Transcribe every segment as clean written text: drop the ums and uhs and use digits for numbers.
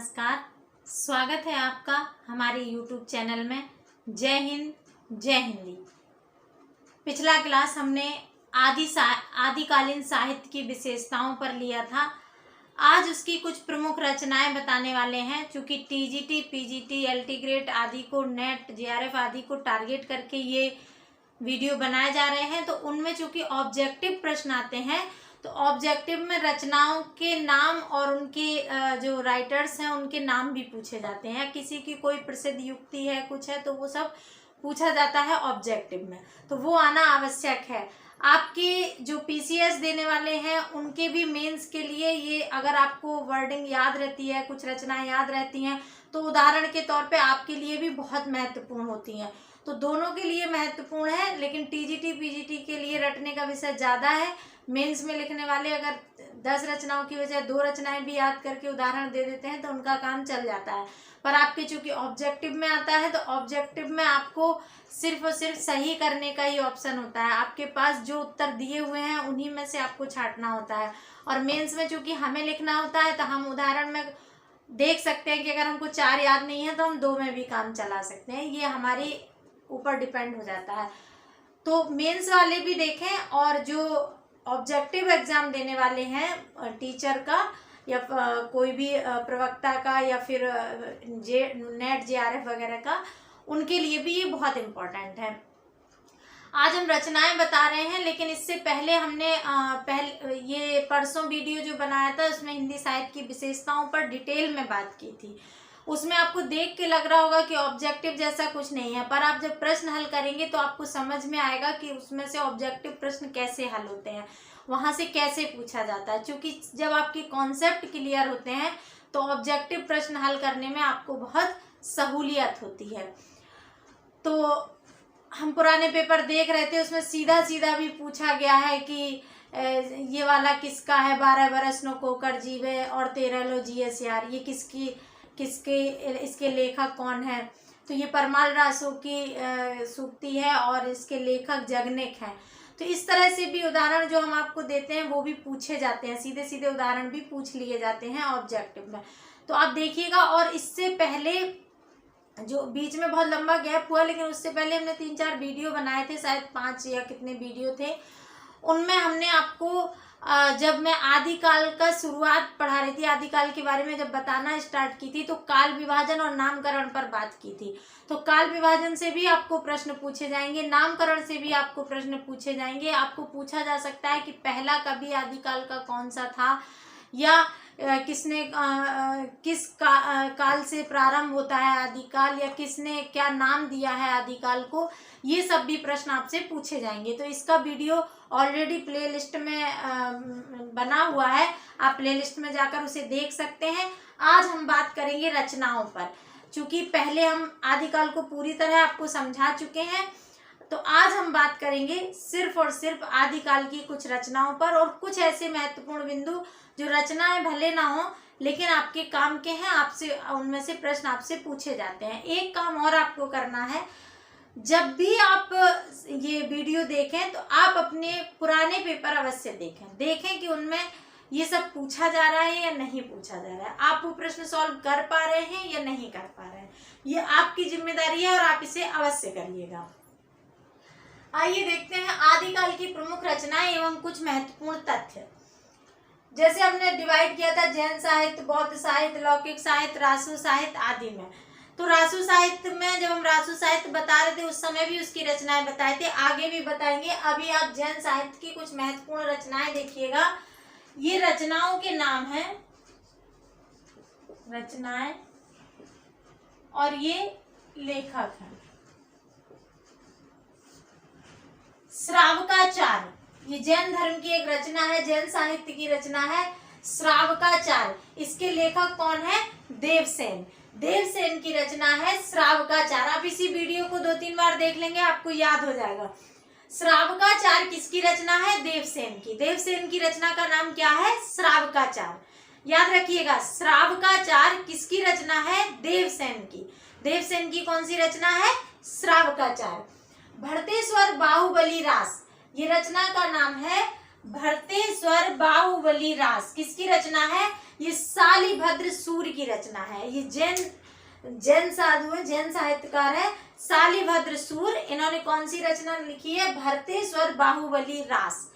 नमस्कार, स्वागत है आपका हमारे YouTube चैनल में। जय हिंद, जय हिंदी। पिछला क्लास हमने आदिकालीन साहित्य की विशेषताओं पर लिया था। आज उसकी कुछ प्रमुख रचनाएं बताने वाले हैं। चूँकि टीजीटी, पीजीटी, एलटी ग्रेड आदि को, नेट, जेआरएफ आदि को टारगेट करके ये वीडियो बनाए जा रहे हैं, तो उनमें चूँकि ऑब्जेक्टिव प्रश्न आते हैं, तो ऑब्जेक्टिव में रचनाओं के नाम और उनके जो राइटर्स हैं उनके नाम भी पूछे जाते हैं। किसी की कोई प्रसिद्ध युक्ति है, कुछ है, तो वो सब पूछा जाता है ऑब्जेक्टिव में, तो वो आना आवश्यक है। आपके जो पीसीएस देने वाले हैं उनके भी मेंस के लिए ये, अगर आपको वर्डिंग याद रहती है, कुछ रचनाएं याद रहती हैं, तो उदाहरण के तौर पे आपके लिए भी बहुत महत्वपूर्ण होती हैं। तो दोनों के लिए महत्वपूर्ण है, लेकिन टीजीटी पीजीटी के लिए रटने का विषय ज़्यादा है। मेंस में लिखने वाले अगर 10 रचनाओं की बजाय 2 रचनाएं भी याद करके उदाहरण दे देते हैं तो उनका काम चल जाता है। पर आपके चूंकि ऑब्जेक्टिव में आता है, तो ऑब्जेक्टिव में आपको सिर्फ और सिर्फ सही करने का ही ऑप्शन होता है। आपके पास जो उत्तर दिए हुए हैं उन्हीं में से आपको छांटना होता है। और मेंस में चूंकि हमें लिखना होता है, तो हम उदाहरण में देख सकते हैं कि अगर हमको 4 याद नहीं है तो हम 2 में भी काम चला सकते हैं। ये हमारे ऊपर डिपेंड हो जाता है। तो मेंस वाले भी देखें, और जो ऑब्जेक्टिव एग्जाम देने वाले हैं टीचर का या कोई भी प्रवक्ता का या फिर नेट जेआरएफ वगैरह का, उनके लिए भी ये बहुत इम्पोर्टेंट है। आज हम रचनाएं बता रहे हैं, लेकिन इससे पहले हमने ये परसों वीडियो जो बनाया था उसमें हिंदी साहित्य की विशेषताओं पर डिटेल में बात की थी। उसमें आपको देख के लग रहा होगा कि ऑब्जेक्टिव जैसा कुछ नहीं है, पर आप जब प्रश्न हल करेंगे तो आपको समझ में आएगा कि उसमें से ऑब्जेक्टिव प्रश्न कैसे हल होते हैं, वहां से कैसे पूछा जाता है। क्योंकि जब आपकी कॉन्सेप्ट क्लियर होते हैं तो ऑब्जेक्टिव प्रश्न हल करने में आपको बहुत सहूलियत होती है। तो हम पुराने पेपर देख रहे थे, उसमें सीधा सीधा भी पूछा गया है कि ये वाला किसका है, 12 बरस नो कोकर जीवे और 13 लो जीएस यार, ये इसके लेखक कौन है। तो ये परमाल रासो की सूक्ति है और इसके लेखक जगनेक हैं। तो इस तरह से भी उदाहरण जो हम आपको देते हैं वो भी पूछे जाते हैं, सीधे सीधे उदाहरण भी पूछ लिए जाते हैं ऑब्जेक्टिव में। तो आप देखिएगा। और इससे पहले जो बीच में बहुत लंबा गैप हुआ, लेकिन उससे पहले हमने 3-4 वीडियो बनाए थे, शायद 5 या कितने वीडियो थे। उनमें हमने आपको जब मैं आदिकाल का शुरुआत पढ़ा रही थी, आदिकाल के बारे में जब बताना स्टार्ट की थी, तो काल विभाजन और नामकरण पर बात की थी। तो काल विभाजन से भी आपको प्रश्न पूछे जाएंगे, नामकरण से भी आपको प्रश्न पूछे जाएंगे। आपको पूछा जा सकता है कि पहला कवि आदिकाल का कौन सा था, या किसने किस काल से प्रारंभ होता है आदिकाल, या किसने क्या नाम दिया है आदिकाल को। ये सब भी प्रश्न आपसे पूछे जाएंगे। तो इसका वीडियो ऑलरेडी प्लेलिस्ट में बना हुआ है, आप प्लेलिस्ट में जाकर उसे देख सकते हैं। आज हम बात करेंगे रचनाओं पर। चूंकि पहले हम आदिकाल को पूरी तरह आपको समझा चुके हैं, तो आज हम बात करेंगे सिर्फ और सिर्फ आदिकाल की कुछ रचनाओं पर, और कुछ ऐसे महत्वपूर्ण बिंदु जो रचनाएं भले ना हो लेकिन आपके काम के हैं, आपसे उनमें से प्रश्न आपसे पूछे जाते हैं। एक काम और आपको करना है, जब भी आप ये वीडियो देखें तो आप अपने पुराने पेपर अवश्य देखें कि उनमें ये सब पूछा जा रहा है या नहीं पूछा जा रहा है, आप वो प्रश्न सॉल्व कर पा रहे हैं या नहीं कर पा रहे हैं। ये आपकी जिम्मेदारी है और आप इसे अवश्य करिएगा। आइए देखते हैं आदिकाल की प्रमुख रचनाएं एवं कुछ महत्वपूर्ण तथ्य। जैसे हमने डिवाइड किया था जैन साहित्य, बौद्ध साहित्य, लौकिक साहित्य, रासो साहित्य आदि में। तो रासो साहित्य में जब हम रासो साहित्य बता रहे थे उस समय भी उसकी रचनाएं बताए थे, आगे भी बताएंगे। अभी आप जैन साहित्य की कुछ महत्वपूर्ण रचनाएं देखिएगा। ये रचनाओं के नाम हैं, रचनाएं, और ये लेखक हैं। श्रावकाचार्य, ये जैन धर्म की एक रचना है, जैन साहित्य की रचना है श्रावकाचार्य। इसके लेखक कौन है? देवसेन। देवसेन की रचना है श्रावकाचार्य। आप इसी वीडियो को 2-3 बार देख लेंगे, आपको याद हो जाएगा। श्रावकाचार्य किसकी रचना है? देवसेन की। देवसेन की रचना का नाम क्या है? श्रावकाचार्य। याद रखिएगा, श्रावकाचार्य किसकी रचना है? देवसेन की। देवसेन की कौन सी रचना है? श्रावकाचार्य। भरतेश्वर बाहुबली रास, ये रचना का नाम है भरतेश्वर बाहुबली रास किसकी रचना है? ये शालिभद्र सूर्य की रचना है। ये जैन साधु है, जैन साहित्यकार है शालिभद्र सूर्य। इन्होंने कौन सी रचना लिखी है? भरतेश्वर बाहुबली रास।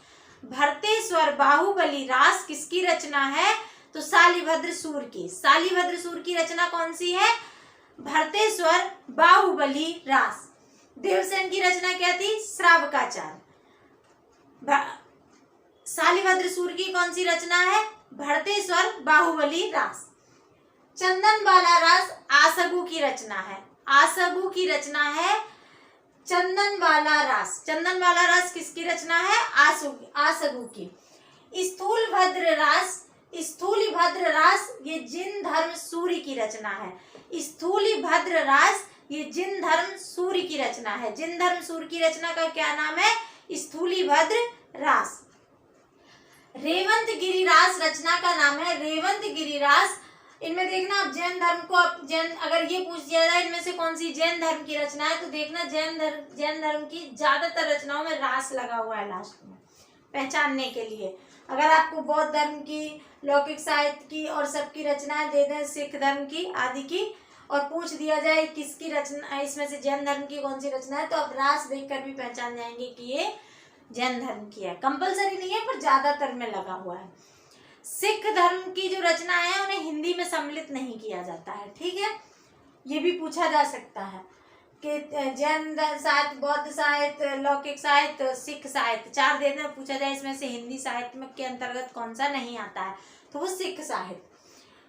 भरतेश्वर बाहुबली रास किसकी रचना है? तो शालिभद्र सूर्य की। शालिभद्र सूर्य की रचना कौन सी है? भरतेश्वर बाहुबली रास। देवसेन की रचना क्या थी? श्रावकाचार। शालिभद्र सूर्य की कौन सी रचना है? भरतेश्वर बाहुबली रास। चंदनबाला रास आसगु की रचना है। आसगु की रचना है चंदनबाला रास। चंदनबाला रास किसकी रचना है? आसगु की। स्थूलभद्र रास, स्थूलिभद्र रास ये जिन धर्म सूर्य की रचना है। स्थूलिभद्र रास ये जिन धर्म सूर्य की रचना है। जिन धर्म सूर्य की रचना का क्या नाम है? स्थूलिभद्र रास। रेवंत गिरिरास रचना का नाम है रेवंत गिरिरास। इनमें देखना आप जैन धर्म को, आप जैन अगर ये पूछ दिया जाए इनमें से कौन सी जैन धर्म की रचना है, तो देखना जैन धर्म की ज्यादातर रचनाओं में रास लगा हुआ है लास्ट में, पहचानने के लिए। अगर आपको बौद्ध धर्म की, लौकिक साहित्य की और सबकी रचनाएं दे दें, सिख धर्म की आदि की, और पूछ दिया जाए किसकी रचना इसमें से जैन धर्म की कौन सी रचना है, तो आप रास देखकर भी पहचान जाएंगे कि ये जैन धर्म की है। कंपलसरी नहीं है पर ज्यादातर में लगा हुआ है। सिख धर्म की जो रचना है उन्हें हिंदी में सम्मिलित नहीं किया जाता है, ठीक है। ये भी पूछा जा सकता है कि जैन साहित्य, बौद्ध साहित्य, लौकिक साहित्य, सिख साहित्य, चार देने पूछा जाए इसमें से हिंदी साहित्य में के अंतर्गत कौन सा नहीं आता है, तो वो सिख साहित्य।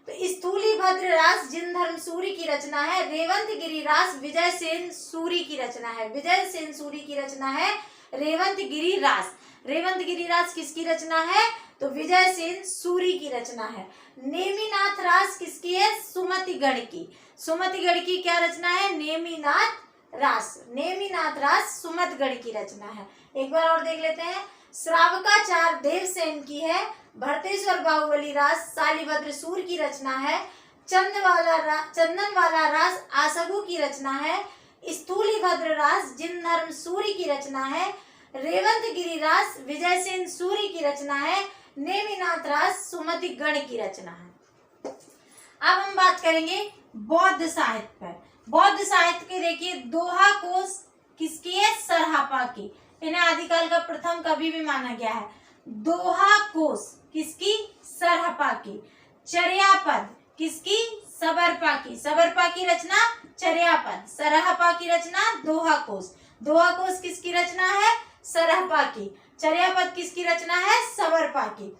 तो स्थूलिभद्र रास जिन धर्म सूरी की रचना है। रेवंत गिरिरास विजय सेन सूरी की रचना है। विजय सेन सूरी की रचना है रेवंत गिरिरास। रेवंत गिरिरास किसकी रचना है? तो विजय सेन सूरी की रचना है। नेमिनाथ रास किसकी है? सुमतिगढ़ की। सुमतिगढ़ की क्या रचना है? नेमिनाथ रास। नेमिनाथ रास सुमतिगढ़ की रचना है। एक बार और देख लेते हैं। श्रावकाचार देवसेन की है। भरतेश्वर बाहुबली रास शालिभद्र सूर्य की रचना है। चंदनवाला रास आसगु की रचना है। स्थूलिभद्र रास जिन धर्म सूर्य की रचना है। रेवंत गिरिरास विजय सेन सूर्य की रचना है। नेमिनाथ रास सुमतिगढ़ की रचना है। अब हम बात करेंगे बौद्ध साहित्य पर। बौद्ध साहित्य के देखिए दोहा कोश किसकी है? सरहापा की। इन्हें आदिकाल का प्रथम कवि भी माना गया है। दोहा कोश किसकी? सरहपा की। चर्यापद किसकी? सबरपा की। सबरपा की रचना चर्यापद। सरहपा की रचना दोहा कोश। दोहा कोश किसकी रचना है? सरहपा की। चर्यापद किसकी रचना है? सबरपा की।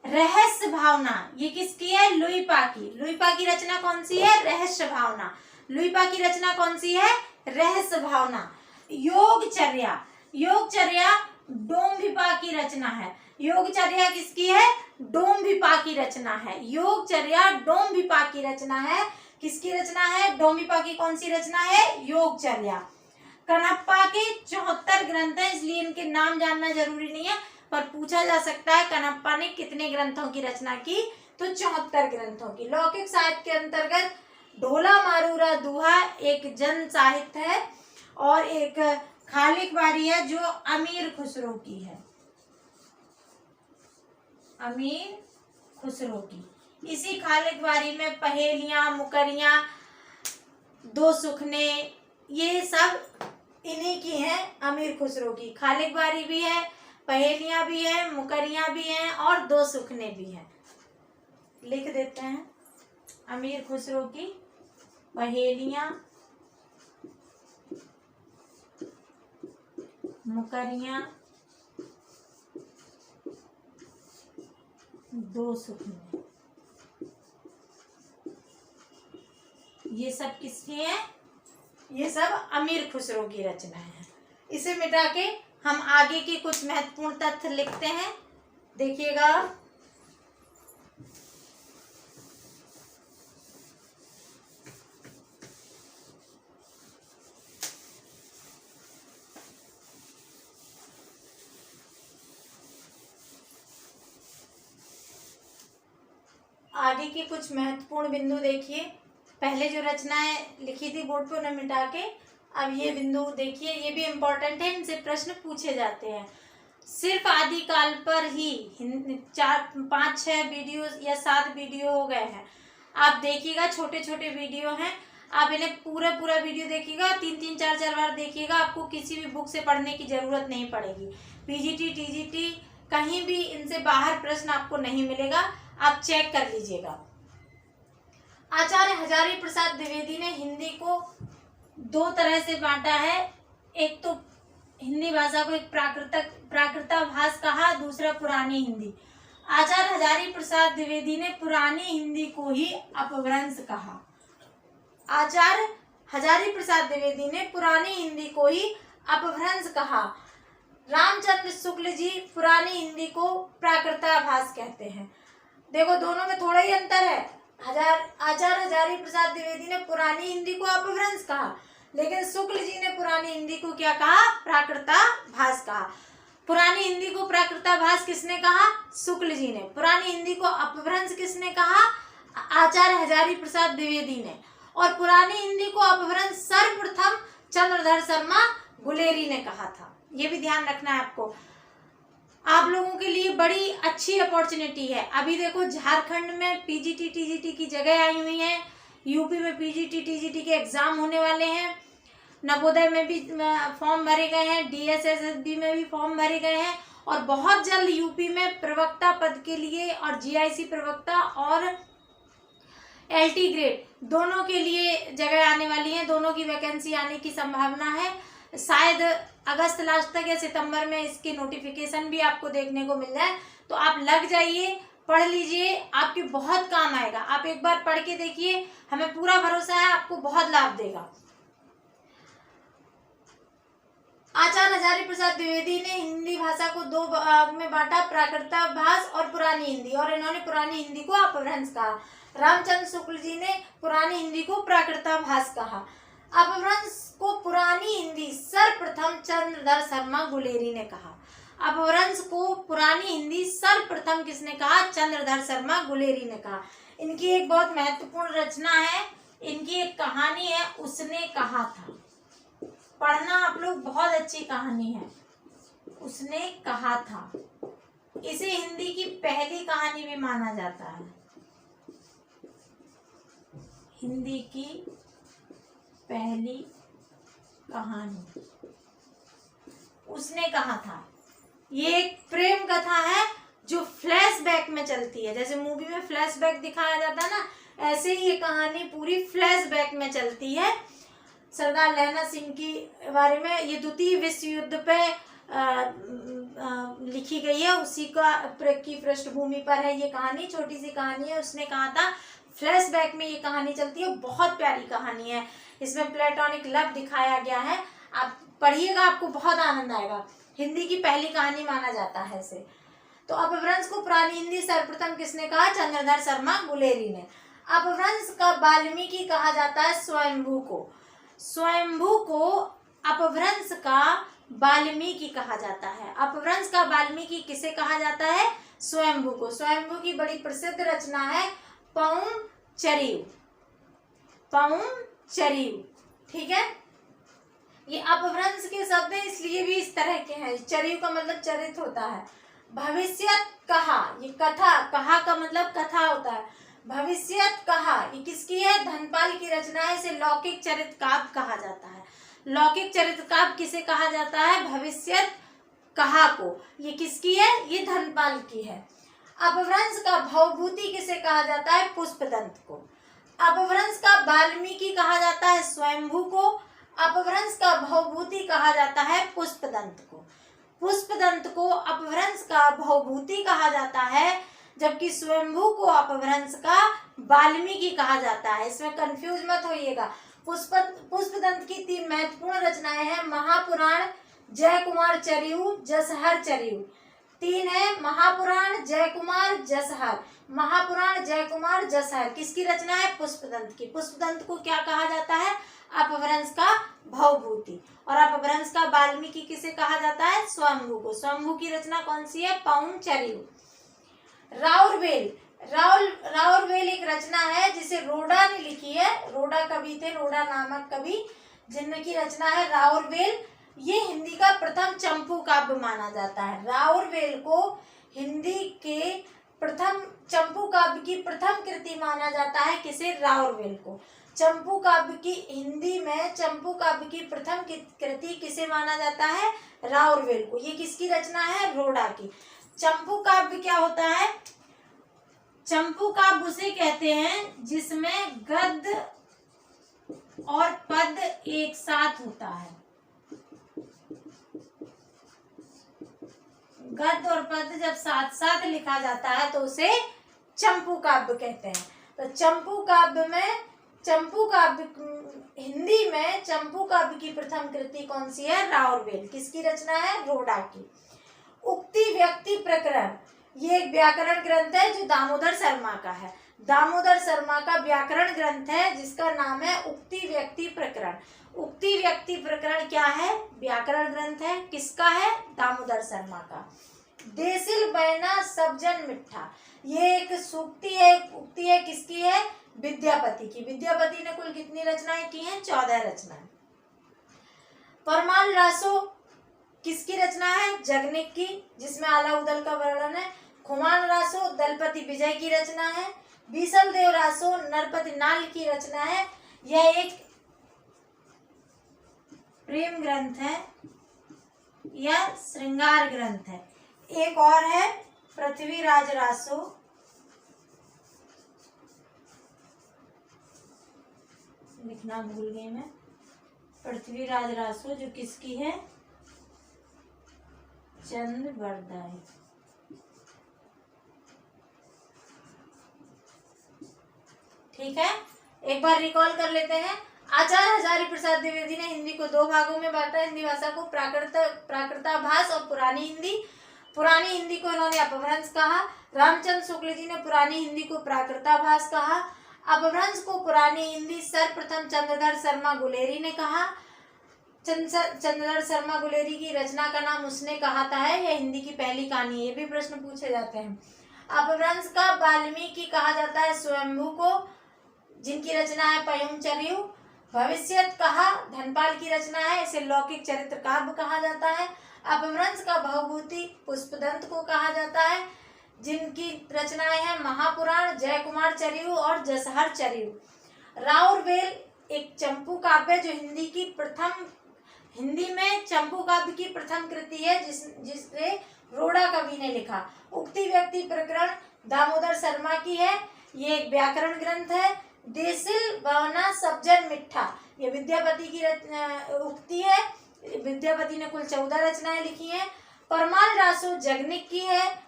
रहस्य भावना ये किसकी है? लुइपा की। लुइपा की रचना कौन सी है? रहस्य भावना। लुइपा की रचना कौन सी है? रहस्य भावना। योगचर्या, योगचर्या डोम्भिपा की रचना है। योगचर्या किसकी है? डोम्भिपा की रचना है। योगचर्या डोम्भिपा की रचना है। किसकी रचना है? डोम्भिपा की कौन सी रचना है? योगचर्या। कणप्पा के 74 ग्रंथ हैं, इसलिए इनके नाम जानना जरूरी नहीं है, पर पूछा जा सकता है कणप्पा ने कितने ग्रंथों की रचना की, तो 74 ग्रंथों की। लौकिक साहित्य के अंतर्गत ढोला मारूरा दुहा एक जन साहित्य है और एक खालिक बारी है जो अमीर खुसरो की है। अमीर खुसरो की। इसी खालिक बारी में पहेलियां, मुकरियां, दो सुखने, ये सब इन्हीं की हैं, अमीर खुसरो की। खालिक बारी भी है, पहेलियां भी है, मुकरियां भी हैं और दो सुखने भी हैं। लिख देते हैं अमीर खुसरो की पहेलियां, मुकरियां, दो सुखने, ये सब किसकी है? ये सब अमीर खुसरो की रचना है। इसे मिटा के हम आगे की कुछ महत्वपूर्ण तथ्य लिखते हैं, देखिएगा। आगे की कुछ महत्वपूर्ण बिंदु देखिए। पहले जो रचनाएं लिखी थी बोर्ड पे उन्हें मिटा के अब ये बिंदु देखिए, ये भी इम्पोर्टेंट है, इनसे प्रश्न पूछे जाते हैं। सिर्फ आदिकाल पर ही 4-5-6 वीडियो या 7 वीडियो हो गए हैं। आप देखिएगा, छोटे छोटे वीडियो हैं, आप इन्हें पूरा पूरा वीडियो देखिएगा, 3-3 4-4 बार देखिएगा, आपको किसी भी बुक से पढ़ने की जरूरत नहीं पड़ेगी। पीजीटी टीजीटी कहीं भी इनसे बाहर प्रश्न आपको नहीं मिलेगा, आप चेक कर लीजिएगा। आचार्य हजारी प्रसाद द्विवेदी ने हिंदी को 2 तरह से बांटा है। एक तो हिंदी भाषा को एक प्राकृताभास कहा, दूसरा पुरानी हिंदी। आचार्य हजारी प्रसाद द्विवेदी ने पुरानी हिंदी को ही अपभ्रंश कहा। आचार्य हजारी प्रसाद द्विवेदी ने पुरानी हिंदी को ही अपभ्रंश कहा। रामचंद्र शुक्ल जी पुरानी हिंदी को प्राकृताभास कहते हैं। देखो, दोनों में थोड़ा ही अंतर है। आचार्य हजारी प्रसाद द्विवेदी ने पुरानी हिंदी को अपभ्रंश कहा, लेकिन शुक्ल जी ने पुरानी हिंदी को क्या कहा? प्राकृताभास कहा। पुरानी हिंदी को प्राकृताभास किसने कहा? शुक्ल जी ने। पुरानी हिंदी को अपभ्रंश किसने कहा? आचार्य हजारी प्रसाद द्विवेदी ने। और पुरानी हिंदी को अपभ्रंश सर्वप्रथम चंद्रधर शर्मा गुलेरी ने कहा था। ये भी ध्यान रखना है आपको। आप लोगों के लिए बड़ी अच्छी अपॉर्चुनिटी है। अभी देखो, झारखंड में पीजीटी टीजीटी की जगह आई हुई है, यूपी में पीजीटी टीजीटी के एग्जाम होने वाले हैं, नवोदय में भी फॉर्म भरे गए हैं, डीएसएसएसबी में भी फॉर्म भरे गए हैं, और बहुत जल्द यूपी में प्रवक्ता पद के लिए और जीआईसी प्रवक्ता और एलटी ग्रेड दोनों के लिए जगह आने वाली है। दोनों की वैकेंसी आने की संभावना है। शायद अगस्त लास्ट तक या सितंबर में इसके नोटिफिकेशन भी आपको देखने को मिल जाए। तो आप लग जाइए, पढ़ लीजिए, आपके बहुत काम आएगा। आप एक बार पढ़ के देखिए, हमें पूरा भरोसा है आपको बहुत लाभ देगा। आचार्य हजारी प्रसाद द्विवेदी ने हिंदी भाषा को 2 भाग में बांटा, प्राकृताभास और पुरानी हिंदी, और इन्होंने पुरानी हिंदी को अपभ्रंश कहा। रामचंद्र शुक्ल जी ने पुरानी हिंदी को प्राकृताभास कहा। अपभ्रंश को पुरानी हिंदी सर्वप्रथम चंद्रधर शर्मा गुलेरी ने कहा। अपभ्रंश को पुरानी हिंदी सर्वप्रथम किसने कहा? चंद्रधर शर्मा गुलेरी ने कहा। इनकी एक बहुत महत्वपूर्ण रचना है, इनकी एक कहानी है, उसने कहा था। पढ़ना आप लोग, बहुत अच्छी कहानी है, उसने कहा था। इसे हिंदी की पहली कहानी भी माना जाता है। हिंदी की पहली कहानी उसने कहा था। ये एक प्रेम कथा है जो फ्लैशबैक में चलती है। जैसे मूवी में फ्लैशबैक दिखाया जाता है ना, ऐसे ही ये कहानी पूरी फ्लैशबैक में चलती है। सरदार लहना सिंह की बारे में, ये द्वितीय विश्व युद्ध पे लिखी गई है, उसी की पृष्ठभूमि पर है ये कहानी। छोटी सी कहानी है, उसने कहा था। फ्लैशबैक में ये कहानी चलती है, बहुत प्यारी कहानी है। इसमें प्लेटोनिक लव दिखाया गया है। आप पढ़िएगा, आपको बहुत आनंद आएगा। हिंदी की पहली कहानी माना जाता है इसे। तो अपभ्रंश को पुरानी हिंदी सर्वप्रथम किसने कहा? चंद्रधर शर्मा गुलेरी ने। अपभ्रंश का वाल्मीकि कहा जाता है स्वयंभू को। स्वयंभू को अपभ्रंश का वाल्मीकि कहा जाता है। अपभ्रंश का वाल्मीकि किसे कहा जाता है? स्वयंभू को। स्वयंभू की बड़ी प्रसिद्ध रचना है पौम चरियु। पौम चरियु, ठीक है। ये अपभ्रंश के शब्द इसलिए भी इस तरह के हैं। चरियु का मतलब चरित होता है। भविष्यत कहा, ये कथा, कहा का मतलब कथा होता है। भविष्यत कहा ये किसकी है? धनपाल की रचना है। इसे लौकिक चरित काव्य कहा जाता है। लौकिक चरित काव्य किसे कहा जाता है? भविष्यत कहा को। ये किसकी है? ये धनपाल की है। अपभ्रंश का भवभूति किसे कहा जाता है? पुष्पदंत को। अपभ्रंश का वाल्मीकि कहा जाता है स्वयंभू को। अपभ्रंश का भवभूति कहा जाता है पुष्पदंत को। पुष्पदंत को अपभ्रंश का भवभूति कहा जाता है, जबकि स्वयंभू को अपभ्रंश का वाल्मीकि कहा जाता है। इसमें कंफ्यूज मत होइएगा। पुष्पदंत की 3 महत्वपूर्ण रचनाएं हैं। महापुराण, जयकुमार चरियु, जसहर चरियु। 3 है, महापुराण, जयकुमार, जसहर। महापुराण, जयकुमार, जसहर किसकी रचना है? पुष्पदंत की। पुष्पदंत को क्या कहा जाता है? अपभ्रंश का भवभूति। और अपभ्रंश का वाल्मीकि किसे कहा जाता है? स्वयंभू को। स्वयंभू की रचना कौन सी है? पौम चरियु। राउरवेल, राउरवेल एक रचना है जिसे रोडा ने लिखी है। रोडा कवि थे, रोडा नामक कवि, जिनकी रचना है राउरवेल। ये हिंदी का प्रथम चंपू काव्य माना जाता है। राउरवेल को हिंदी के प्रथम चंपू काव्य की प्रथम कृति माना जाता है। किसे? राउरवेल को। चंपू काव्य की हिंदी में चंपू काव्य की प्रथम कृति किसे माना जाता है? राउरवेल को। ये किसकी रचना है? रोड़ा की। चंपू काव्य क्या होता है? चंपू काव्य उसे कहते हैं जिसमें गद्य और पद एक साथ होता है। गद्य और पद जब साथ साथ लिखा जाता है तो उसे चंपू काव्य कहते हैं। तो चंपू काव्य हिंदी में चंपू काव्य की प्रथम कृति कौन सी है? राउरवेल। किसकी रचना है? रोड़ा की। उक्ति व्यक्ति प्रकरण, ये एक व्याकरण ग्रंथ है जो दामोदर शर्मा का है। दामोदर शर्मा का व्याकरण ग्रंथ है जिसका नाम है उक्ति व्यक्ति प्रकरण। उक्ति व्यक्ति प्रकरण क्या है? व्याकरण ग्रंथ है। किसका है? दामोदर शर्मा का। देसिल बैना सब जन मिठा, ये एक सूक्ति है, उक्ति है। किसकी है? विद्यापति की। विद्यापति ने कुल कितनी रचनाएं की हैं? 14 रचनाएं। परमाल रासो किसकी रचना है? जगनिक की, जिसमें आला उदल का वर्णन है। खुमान रासो दलपति विजय की रचना है। बीसल देव रासो नरपति नाल की रचना है। यह एक प्रेम ग्रंथ है, यह श्रृंगार ग्रंथ है। एक और है पृथ्वीराज रासो, लिखना भूल गई मैं। पृथ्वीराज रासो जो किसकी है? चंद बरदाई। ठीक है, एक बार रिकॉल कर लेते हैं। आचार्य हजारी प्रसाद द्विवेदी ने हिंदी को 2 भागों में बांटा। हिंदी भाषा को प्राकृताभास और पुरानी हिंदी। पुरानी हिंदी को इन्होंने अपभ्रंश कहा। रामचंद्र शुक्ल जी ने पुरानी हिंदी को प्राकृताभास कहा। अपभ्रंश को पुरानी हिंदी सर्वप्रथम चंद्रधर शर्मा गुलेरी ने कहा। चंद्रधर शर्मा गुलेरी की रचना का नाम उसने कहाता है। यह हिंदी की पहली कहानी है। ये भी प्रश्न पूछे जाते हैं। अपभ्रंश का वाल्मीकि कहा जाता है स्वयंभू को, जिनकी रचना है पयुमचर्यु। भविष्यत कहा धनपाल की रचना है, इसे लौकिक चरित्र काव्य कहा जाता है। अपभ्रंश का भवभूति पुष्पदंत को कहा जाता है, जिनकी रचनाएं हैं महापुराण, जयकुमार चरियु और जसहर चरियु। राउरवेल एक चंपू काव्य जो हिंदी में चंपू काव्य की प्रथम कृति है, जिसे रोड़ा कवि ने लिखा। उक्ति व्यक्ति प्रकरण दामोदर शर्मा की है। ये एक व्याकरण ग्रंथ है। देसिल बवना सबजन मिठा, ये विद्यापति की उक्ति है। विद्यापति ने कुल 14 रचनाएं लिखी हैं। परमाल रासो जगनिक की है।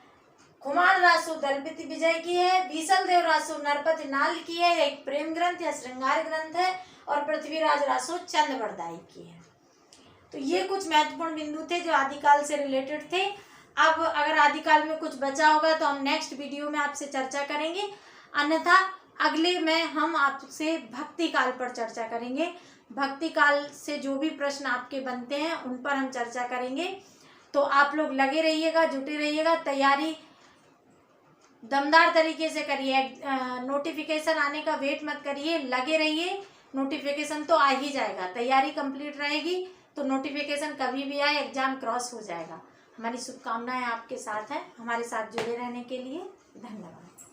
खुमान रासो दलपति विजय की है। बीसल देव रासो नरपति नाल की है, एक प्रेम ग्रंथ या श्रृंगार ग्रंथ है। और पृथ्वीराज रासो चंद बरदाई की है। तो ये कुछ महत्वपूर्ण बिंदु थे जो आदिकाल से रिलेटेड थे। अब अगर आदिकाल में कुछ बचा होगा तो हम नेक्स्ट वीडियो में आपसे चर्चा करेंगे, अन्यथा अगले में हम आपसे भक्ति काल पर चर्चा करेंगे। भक्ति काल से जो भी प्रश्न आपके बनते हैं उन पर हम चर्चा करेंगे। तो आप लोग लगे रहिएगा, जुटे रहिएगा, तैयारी दमदार तरीके से करिए। नोटिफिकेशन आने का वेट मत करिए, लगे रहिए। नोटिफिकेशन तो आ ही जाएगा, तैयारी कंप्लीट रहेगी तो नोटिफिकेशन कभी भी आए एग्जाम क्रॉस हो जाएगा। हमारी शुभकामनाएं आपके साथ हैं। हमारे साथ जुड़े रहने के लिए धन्यवाद।